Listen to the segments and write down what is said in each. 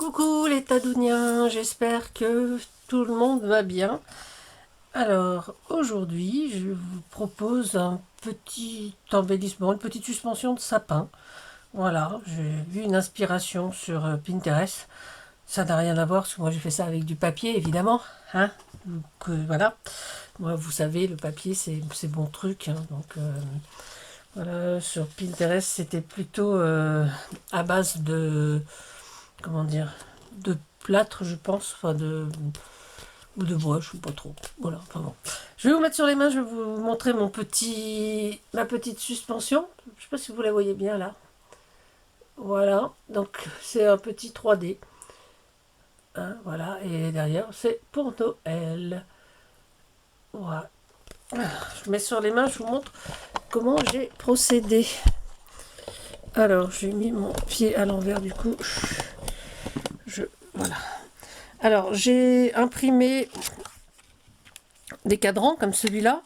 Coucou les Tadouniens, j'espère que tout le monde va bien. Alors aujourd'hui, je vous propose un petit embellissement, une petite suspension de sapin. Voilà, j'ai vu une inspiration sur Pinterest. Ça n'a rien à voir, parce que moi j'ai fait ça avec du papier évidemment. Hein. Donc voilà, moi vous savez, le papier c'est bon truc. Hein. Donc voilà, sur Pinterest c'était plutôt à base de comment dire, de plâtre, je pense, enfin ou de bois, je sais pas trop. Voilà, enfin bon. Je vais vous mettre sur les mains, je vais vous montrer ma petite suspension. Je sais pas si vous la voyez bien là. Voilà, donc c'est un petit 3D. Hein, voilà, et derrière c'est pour Noël. Voilà. Je mets sur les mains, je vous montre comment j'ai procédé. Alors, j'ai mis mon pied à l'envers du coup. Voilà. Alors, j'ai imprimé des cadrans comme celui-là.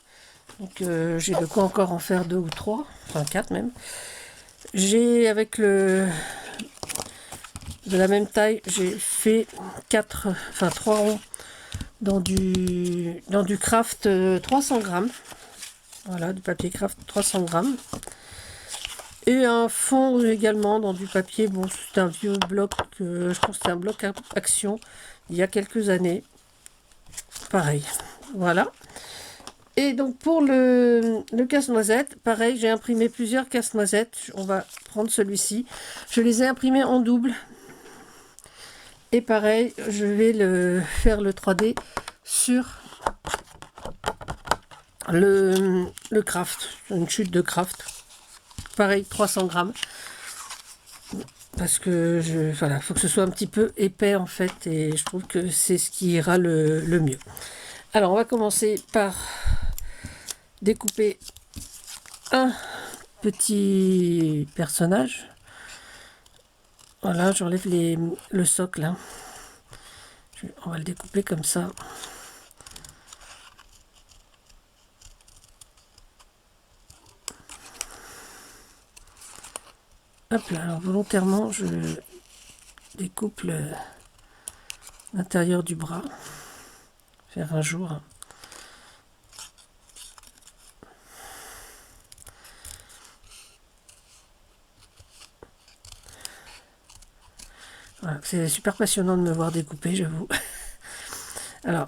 Donc j'ai de quoi encore en faire 2 ou 3, enfin 4 même. J'ai avec de la même taille, j'ai fait 3 ronds dans du craft 300 grammes. Voilà, du papier craft 300 grammes. Et un fond également dans du papier. Bon, c'est un vieux bloc, je pense que c'est un bloc action il y a quelques années. Pareil. Voilà. Et donc pour le casse-noisette, pareil, j'ai imprimé plusieurs casse-noisettes. On va prendre celui-ci. Je les ai imprimés en double. Et pareil, je vais faire le 3D sur le craft, une chute de craft. Pareil, 300 grammes. Parce que voilà, faut que ce soit un petit peu épais en fait. Et je trouve que c'est ce qui ira le mieux. Alors on va commencer par découper un petit personnage. Voilà, j'enlève le socle. Hein. On va le découper comme ça. Hop là, alors volontairement, je découpe l'intérieur du bras. Faire un jour. Voilà, c'est super passionnant de me voir découper, j'avoue. Alors,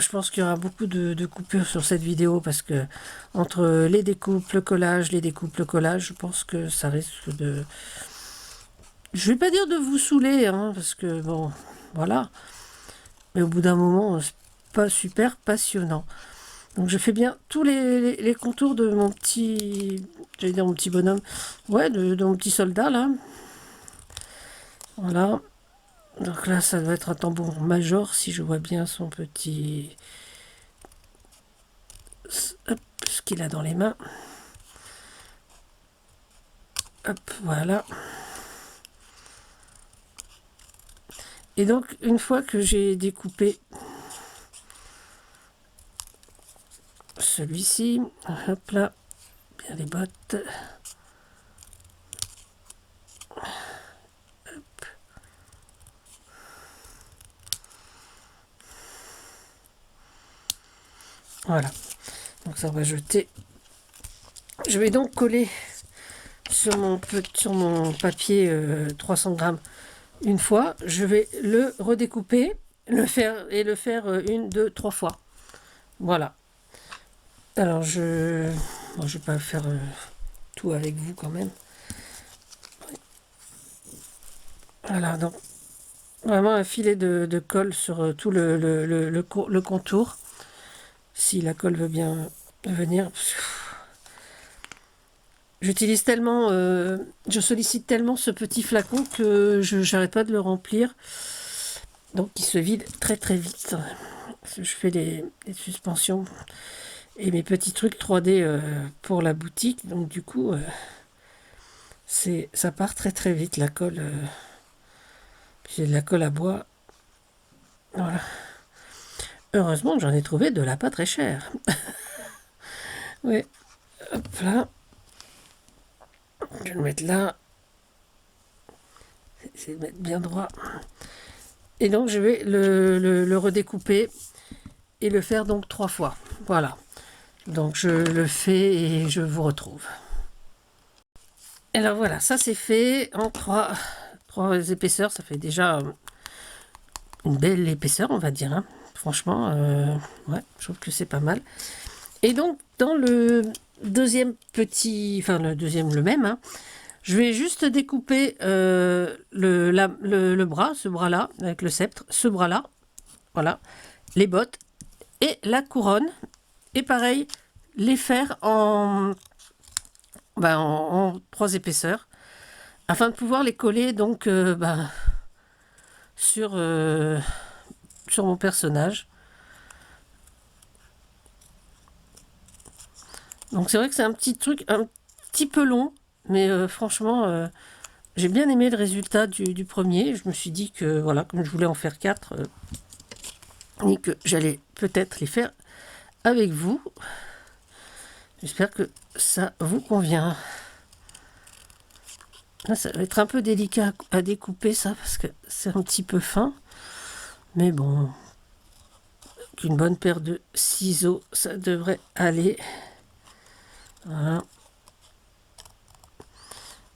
je pense qu'il y aura beaucoup de coupures sur cette vidéo parce que entre les découpes, le collage, je pense que ça risque de... Je vais pas dire de vous saouler, hein, parce que bon, voilà. Mais au bout d'un moment, c'est pas super passionnant. Donc je fais bien tous les contours de mon petit... J'allais dire mon petit bonhomme. Ouais, de mon petit soldat, là. Voilà. Donc là, ça doit être un tambour major, si je vois bien son petit... Hop, ce qu'il a dans les mains. Hop, voilà. Et donc, une fois que j'ai découpé celui-ci, hop là, bien les bottes. Hop. Voilà. Donc ça, on va jeter. Je vais donc coller sur mon papier 300 grammes une fois. Je vais le redécouper, le faire 1, 2, 3 fois. Voilà. Alors je vais pas faire tout avec vous quand même. Voilà, donc vraiment un filet de colle sur tout le contour. Si la colle veut bien venir. J'utilise tellement, je sollicite tellement ce petit flacon que je n'arrête pas de le remplir. Donc il se vide très très vite. Je fais les suspensions et mes petits trucs 3D pour la boutique. Donc du coup, ça part très très vite la colle. J'ai de la colle à bois. Voilà. Heureusement que j'en ai trouvé de la pas très chère. Oui. Hop là. Je vais le mettre là. essayer de mettre bien droit. Et donc je vais le redécouper et le faire donc 3 fois. Voilà. Donc je le fais et je vous retrouve. Alors voilà, ça c'est fait en 3 épaisseurs. Ça fait déjà une belle épaisseur, on va dire. Hein. Franchement, ouais, je trouve que c'est pas mal. Et donc dans le deuxième petit, enfin le deuxième, le même, hein, je vais juste découper le bras, ce bras-là, avec le sceptre, ce bras-là, voilà, les bottes et la couronne. Et pareil, les faire en 3 épaisseurs, afin de pouvoir les coller donc sur mon personnage. Donc c'est vrai que c'est un petit truc un petit peu long, mais franchement, j'ai bien aimé le résultat du premier. Je me suis dit que, voilà, comme je voulais en faire 4, et que j'allais peut-être les faire avec vous. J'espère que ça vous convient. Là, ça va être un peu délicat à découper, ça, parce que c'est un petit peu fin. Mais bon, qu'une bonne paire de ciseaux, ça devrait aller. Voilà.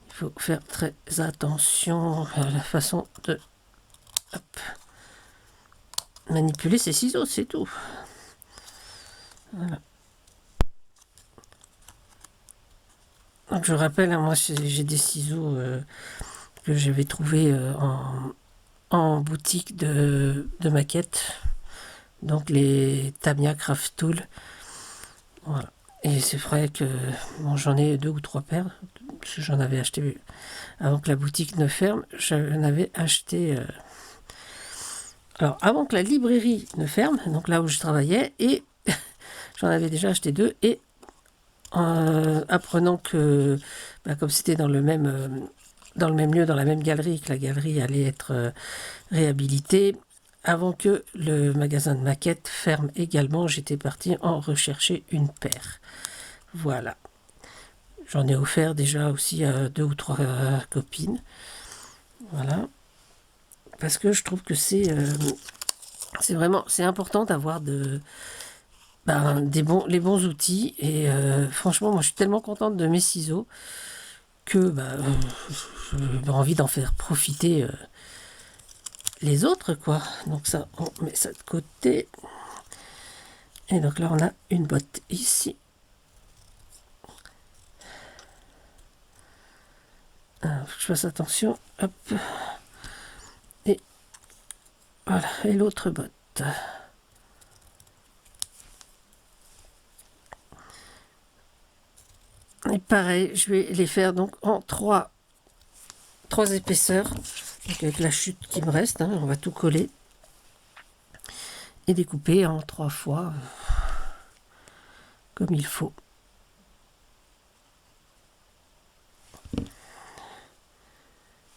Il faut faire très attention à la façon de manipuler ces ciseaux, c'est tout. Voilà. Donc je rappelle, hein, moi j'ai des ciseaux que j'avais trouvés en boutique de maquettes. Donc les Tamiya Craft Tool. Voilà. Et c'est vrai que bon, j'en ai 2 ou 3 paires. J'en avais acheté avant que la boutique ne ferme. J'en avais acheté alors avant que la librairie ne ferme, donc là où je travaillais, et j'en avais déjà acheté 2. Et apprenant que comme c'était dans le même lieu, dans la même galerie, que la galerie allait être réhabilitée, avant que le magasin de maquettes ferme également, j'étais partie en rechercher une paire. Voilà. J'en ai offert déjà aussi à 2 ou 3 copines. Voilà. Parce que je trouve que c'est vraiment, c'est important d'avoir les bons outils. Et franchement, moi je suis tellement contente de mes ciseaux que j'ai envie d'en faire profiter les autres, quoi. Donc ça, on met ça de côté. Et donc là, on a une botte ici. Alors, faut que je fasse attention. Hop. Et voilà. Et l'autre botte. Et pareil, je vais les faire donc en 3 épaisseurs. Donc avec la chute qui me reste, hein, on va tout coller. Et découper en 3 fois comme il faut.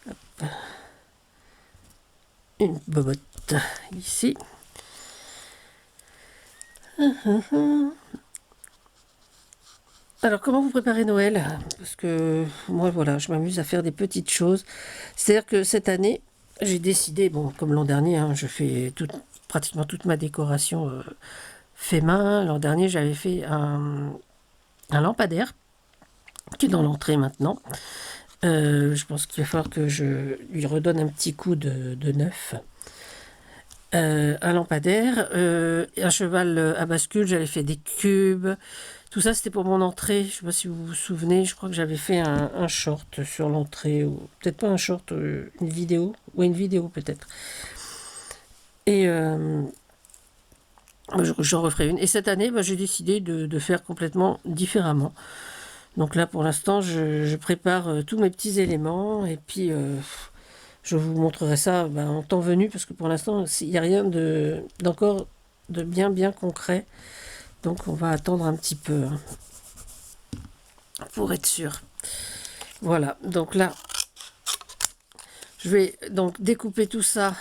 Hop. Une bobotte ici. Alors, comment vous préparez Noël? Parce que moi, voilà, je m'amuse à faire des petites choses. C'est-à-dire que cette année, j'ai décidé, bon, comme l'an dernier, hein, je fais pratiquement toute ma décoration fait main. L'an dernier, j'avais fait un lampadaire qui est dans l'entrée maintenant. Je pense qu'il va falloir que je lui redonne un petit coup de neuf. Un lampadaire, un cheval à bascule, j'avais fait des cubes. Tout ça, c'était pour mon entrée. Je ne sais pas si vous vous souvenez, je crois que j'avais fait un short sur l'entrée, ou peut-être pas un short, une vidéo, ou une vidéo peut-être. Et j'en referai une. Et cette année, j'ai décidé de faire complètement différemment. Donc là, pour l'instant, je prépare tous mes petits éléments, et puis je vous montrerai ça en temps venu, parce que pour l'instant, il n'y a rien d'encore de bien concret. Donc on va attendre un petit peu hein, pour être sûr. Voilà, donc là, je vais donc découper tout ça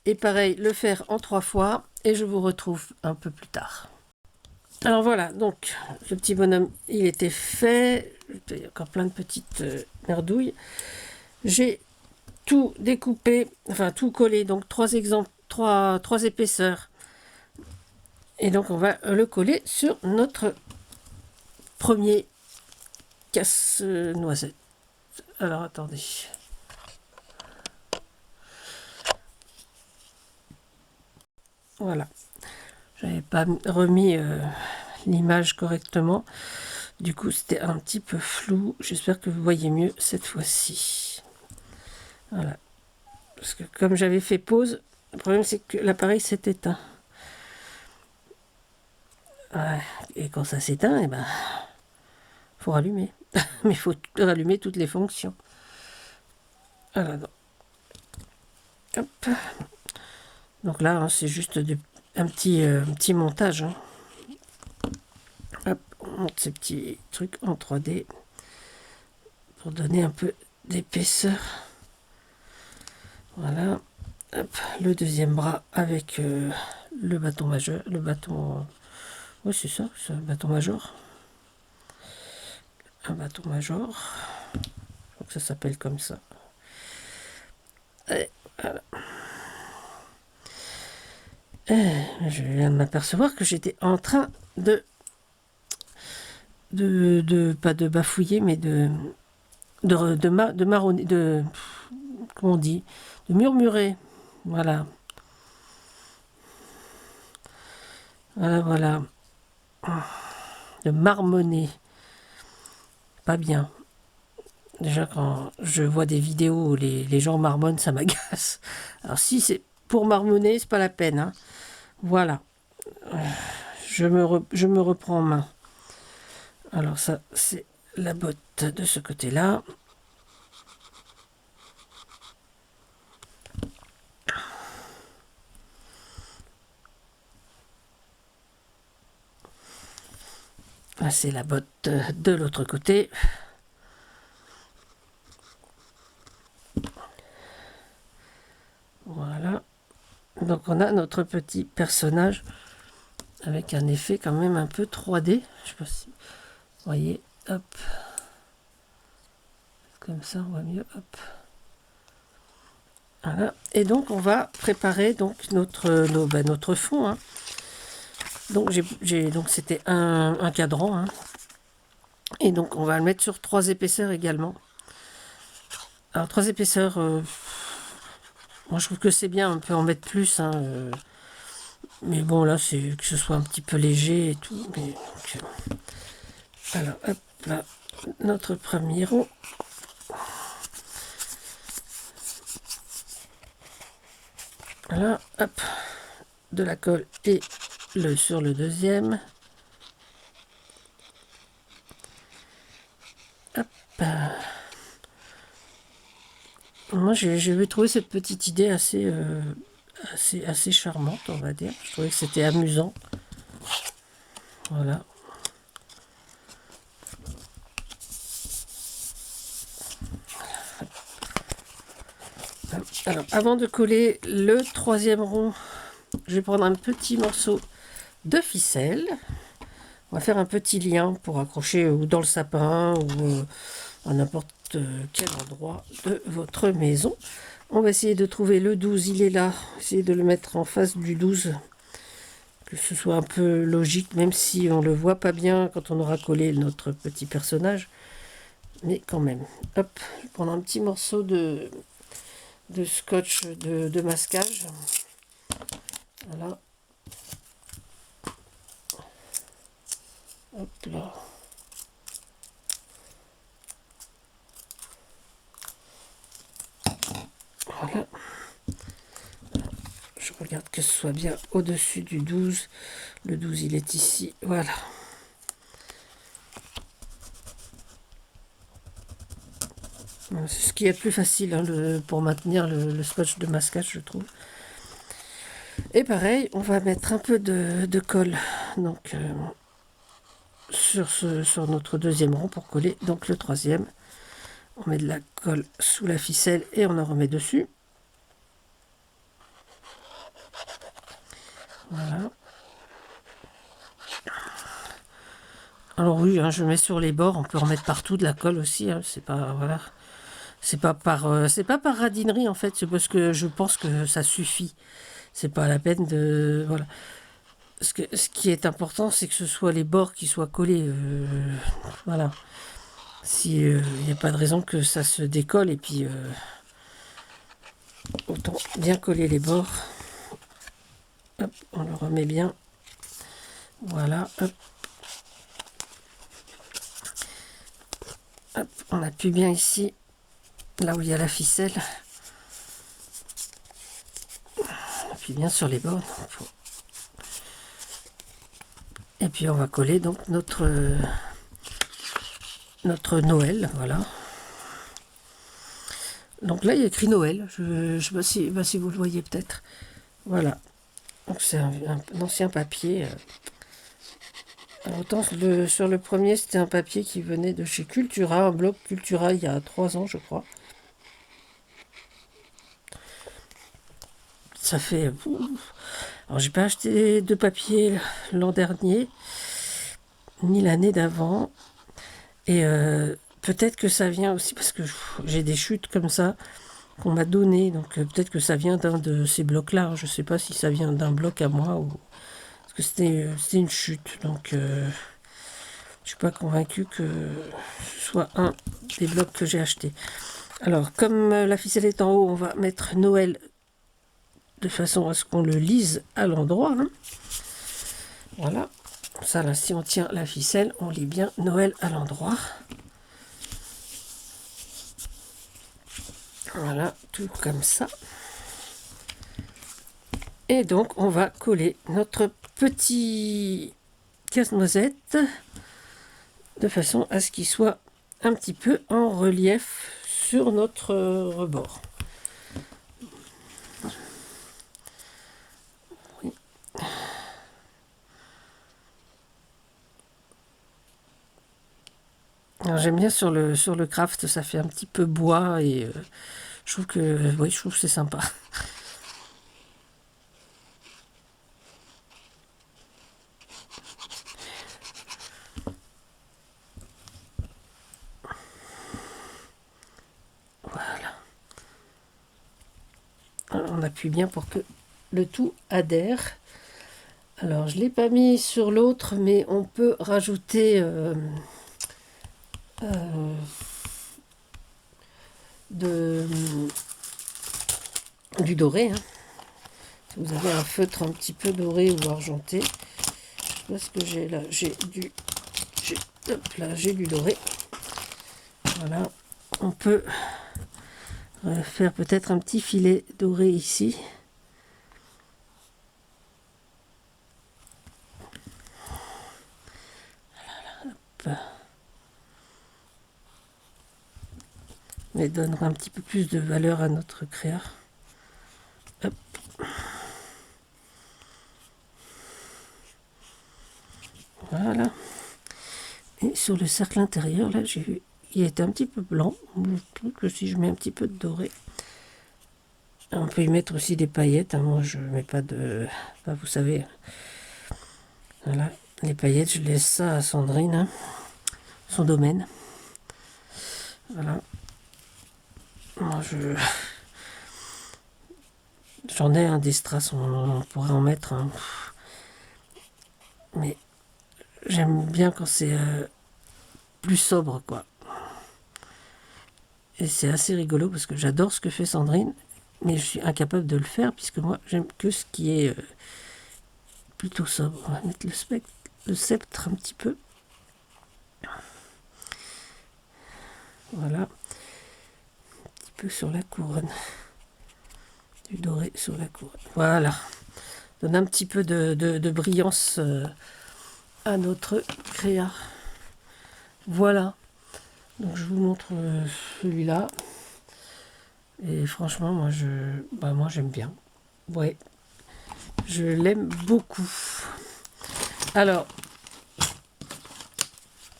et pareil, le faire en 3 fois et je vous retrouve un peu plus tard. Alors voilà, donc le petit bonhomme, il était fait. Il y a encore plein de petites merdouilles. J'ai tout découper, enfin tout coller, donc trois épaisseurs. Et donc on va le coller sur notre premier casse-noisette. Alors attendez. Voilà. J'avais pas remis l'image correctement. Du coup, c'était un petit peu flou. J'espère que vous voyez mieux cette fois-ci. Voilà. Parce que comme j'avais fait pause, le problème c'est que l'appareil s'est éteint. Ouais. Et quand ça s'éteint, eh ben, faut rallumer. Mais il faut rallumer toutes les fonctions. Voilà. Hop. Donc là, hein, c'est juste un petit montage. Hein. Hop, on monte ces petits trucs en 3D pour donner un peu d'épaisseur. Voilà. Hop, le deuxième bras avec le bâton majeur. Le bâton... oui, c'est ça, c'est un bâton major. Un bâton major. Je crois que ça s'appelle comme ça. Et voilà. Je viens de m'apercevoir que j'étais en train pas de bafouiller, mais de marronner, comment on dit, de murmurer. Voilà. Voilà. De marmonner. Pas bien. Déjà, quand je vois des vidéos où les gens marmonnent, ça m'agace. Alors, si c'est pour marmonner, c'est pas la peine. Hein. Voilà. Je me reprends en main. Alors, ça, c'est la botte de ce côté-là. Là, c'est la botte de l'autre côté. Voilà. Donc, on a notre petit personnage avec un effet quand même un peu 3D. Je sais pas si vous voyez. Hop. Comme ça, on voit mieux. Hop. Voilà. Et donc, on va préparer donc notre fond. Hein. Donc, donc c'était un cadran. Hein. Et donc, on va le mettre sur 3 épaisseurs également. Alors, 3 épaisseurs, moi, je trouve que c'est bien. On peut en mettre plus. Hein, mais bon, là, c'est que ce soit un petit peu léger et tout. Mais, donc, alors, hop là, notre premier rond. Voilà, hop, de la colle et sur le deuxième. Hop. Moi, j'ai trouvé cette petite idée assez charmante, on va dire. Je trouvais que c'était amusant. Voilà. Alors, avant de coller le troisième rond, je vais prendre un petit morceau de ficelle. On va faire un petit lien pour accrocher ou dans le sapin ou à n'importe quel endroit de votre maison. On va essayer de trouver le 12, il est là. Essayer de le mettre en face du 12. Que ce soit un peu logique, même si on le voit pas bien quand on aura collé notre petit personnage. Mais quand même. Hop, je vais prendre un petit morceau de scotch de masquage. Voilà. Hop là. Voilà. Je regarde que ce soit bien au-dessus du 12. Le 12, il est ici. Voilà. C'est ce qui est le plus facile hein, pour maintenir le scotch de masquage, je trouve. Et pareil, on va mettre un peu de colle donc, sur notre deuxième rond pour coller donc le troisième. On met de la colle sous la ficelle et on en remet dessus. Voilà. Alors oui, hein, je mets sur les bords, on peut remettre partout de la colle aussi, hein, c'est pas voilà, C'est pas par radinerie en fait, c'est parce que je pense que ça suffit. C'est pas la peine de voilà. Ce qui est important, c'est que ce soit les bords qui soient collés. Voilà. Si il n'y a pas de raison que ça se décolle et puis autant bien coller les bords. Hop, on le remet bien. Voilà. Hop. Hop, on appuie bien ici, là où il y a la ficelle. On appuie bien sur les bords. Et puis on va coller donc notre Noël, voilà. Donc là il y a écrit Noël, je ne sais pas si vous le voyez peut-être. Voilà, donc c'est un ancien papier. Alors, autant sur le premier c'était un papier qui venait de chez Cultura, un bloc Cultura il y a 3 ans je crois. Ça fait... Alors j'ai pas acheté de papier l'an dernier, ni l'année d'avant. Et peut-être que ça vient aussi parce que j'ai des chutes comme ça qu'on m'a donné. Donc peut-être que ça vient d'un de ces blocs-là. Je ne sais pas si ça vient d'un bloc à moi ou parce que c'était une chute. Donc je suis pas convaincue que ce soit un des blocs que j'ai acheté. Alors comme la ficelle est en haut, on va mettre Noël de façon à ce qu'on le lise à l'endroit. Hein. Voilà. Ça là, si on tient la ficelle, on lit bien Noël à l'endroit. Voilà, tout comme ça. Et donc, on va coller notre petit casse-noisette de façon à ce qu'il soit un petit peu en relief sur notre rebord. Oui. Alors, j'aime bien sur le craft, ça fait un petit peu bois et je trouve que c'est sympa. Voilà. Alors, on appuie bien pour que le tout adhère. Alors, je ne l'ai pas mis sur l'autre, mais on peut rajouter du doré. Hein. Si vous avez un feutre un petit peu doré ou argenté, je sais pas ce que j'ai là. J'ai du doré. Voilà. On peut faire peut-être un petit filet doré ici. Hop. Mais donnera un petit peu plus de valeur à notre créa. Hop. Voilà. Et sur le cercle intérieur, là, j'ai vu, il était un petit peu blanc. Je trouve que si je mets un petit peu de doré, on peut y mettre aussi des paillettes. Hein. Moi, je mets pas de... Enfin, vous savez, voilà, les paillettes, je laisse ça à Sandrine, hein, son domaine. Voilà. Moi, j'en ai un des strass, on pourrait en mettre un. Mais j'aime bien quand c'est plus sobre, quoi. Et c'est assez rigolo parce que j'adore ce que fait Sandrine, mais je suis incapable de le faire puisque moi, j'aime que ce qui est plutôt sobre. On va mettre le sceptre un petit peu. Voilà. Un petit peu sur la couronne. Du doré sur la couronne. Voilà. Donne un petit peu de brillance à notre créa. Voilà. Donc je vous montre celui-là. Et franchement, moi j'aime bien. Ouais. Je l'aime beaucoup. Alors,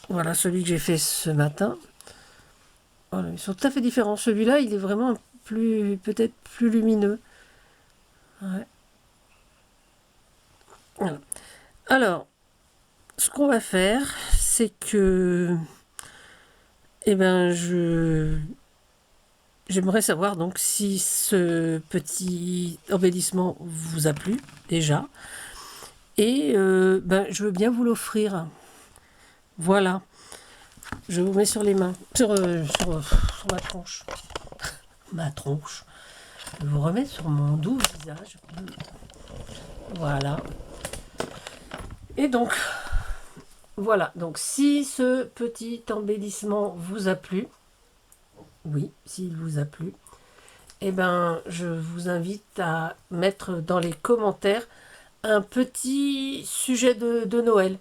voilà celui que j'ai fait ce matin. Voilà, ils sont tout à fait différents. Celui-là, il est vraiment peut-être plus lumineux. Ouais. Voilà. Alors, ce qu'on va faire, c'est que, eh ben, j'aimerais savoir donc si ce petit embellissement vous a plu déjà. Et je veux bien vous l'offrir. Voilà. Je vous mets sur les mains. Sur ma tronche. Ma tronche. Je vous remets sur mon doux visage. Voilà. Et donc, voilà. Donc, si ce petit embellissement vous a plu, oui, s'il vous a plu, eh ben, je vous invite à mettre dans les commentaires un petit sujet de Noël.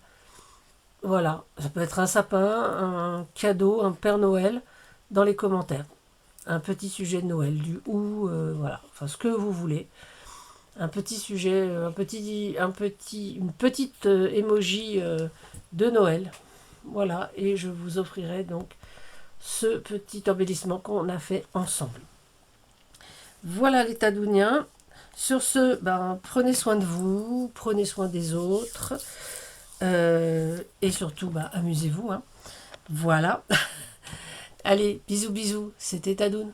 Voilà, ça peut être un sapin, un cadeau, un Père Noël, dans les commentaires. Un petit sujet de Noël, voilà, enfin ce que vous voulez. Un petit sujet, une petite emoji de Noël. Voilà, et je vous offrirai donc ce petit embellissement qu'on a fait ensemble. Voilà les Tadouniens. Sur ce, prenez soin de vous, prenez soin des autres. Et surtout, amusez-vous. Hein. Voilà. Allez, bisous, bisous. C'était Tadoun.